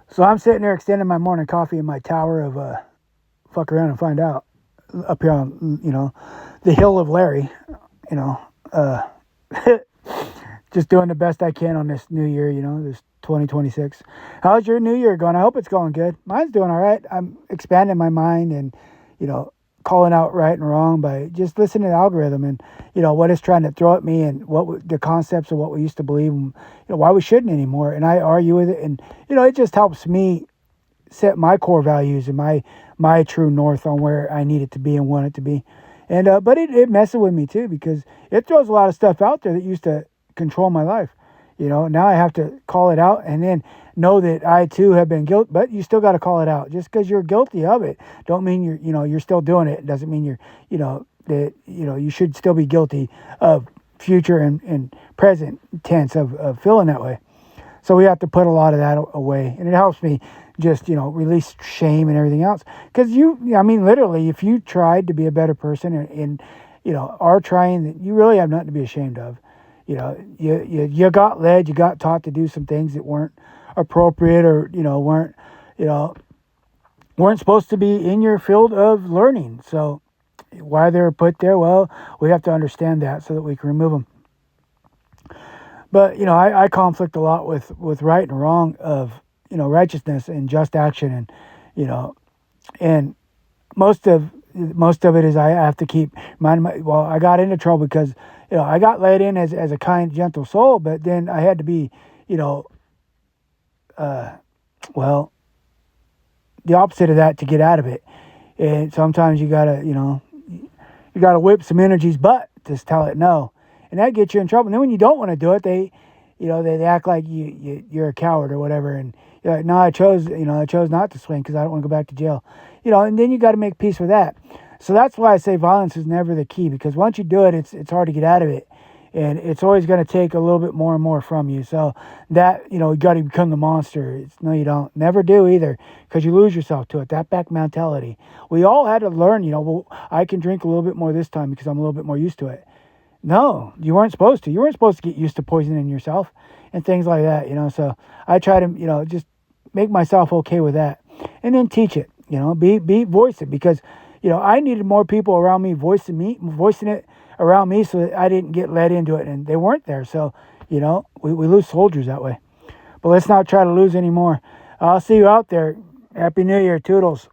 So I'm sitting there extending my morning coffee in my tower of fuck around and find out up here on the hill of Larry. You know, uh, just doing the best I can on this new year. This 2026. How's your new year going? I hope it's going good. Mine's doing all right. I'm expanding my mind and you know calling out right and wrong by just listening to the algorithm and what it's trying to throw at me and the concepts of what we used to believe and why we shouldn't anymore. And I argue with it, and it just helps me set my core values and my true north on where I need it to be and want it to be. And but it messes with me too because it throws a lot of stuff out there that used to control my life. Now I have to call it out and then know that I too have been guilty. But you still got to call it out. Just because you're guilty of it, don't mean you're still doing it. It doesn't mean that you should still be guilty of future and present tense of feeling that way. So we have to put a lot of that away, and it helps me just release shame and everything else. Because literally, if you tried to be a better person and are trying, you really have nothing to be ashamed of. You got led, you got taught to do some things that weren't appropriate or you know weren't supposed to be in your field of learning. So why they're put there, well, we have to understand that so that we can remove them. But I conflict a lot with right and wrong of righteousness and just action, and and most of it is I have to keep mind my. Well, I got into trouble because I got let in as a kind, gentle soul, but then I had to be you know well the opposite of that to get out of it. And sometimes you gotta whip some energy's butt to tell it no, and that gets you in trouble. And then when you don't want to do it, they act like you're a coward or whatever, and you're like, no, I chose not to swing because I don't want to go back to jail, and then you got to make peace with that. So that's why I say violence is never the key, because once you do it, it's hard to get out of it, and it's always going to take a little bit more and more from you. So that you got to become the monster. No, you don't. Never do either, because you lose yourself to it. That back mentality. We all had to learn. Well, I can drink a little bit more this time because I'm a little bit more used to it. No, you weren't supposed to. You weren't supposed to get used to poisoning yourself and things like that. So I try to just make myself okay with that, and then teach it. Be voice it, because I needed more people around me voicing it around me, so that I didn't get led into it, and they weren't there. So we lose soldiers that way. But let's not try to lose anymore. I'll see you out there. Happy New Year, toodles.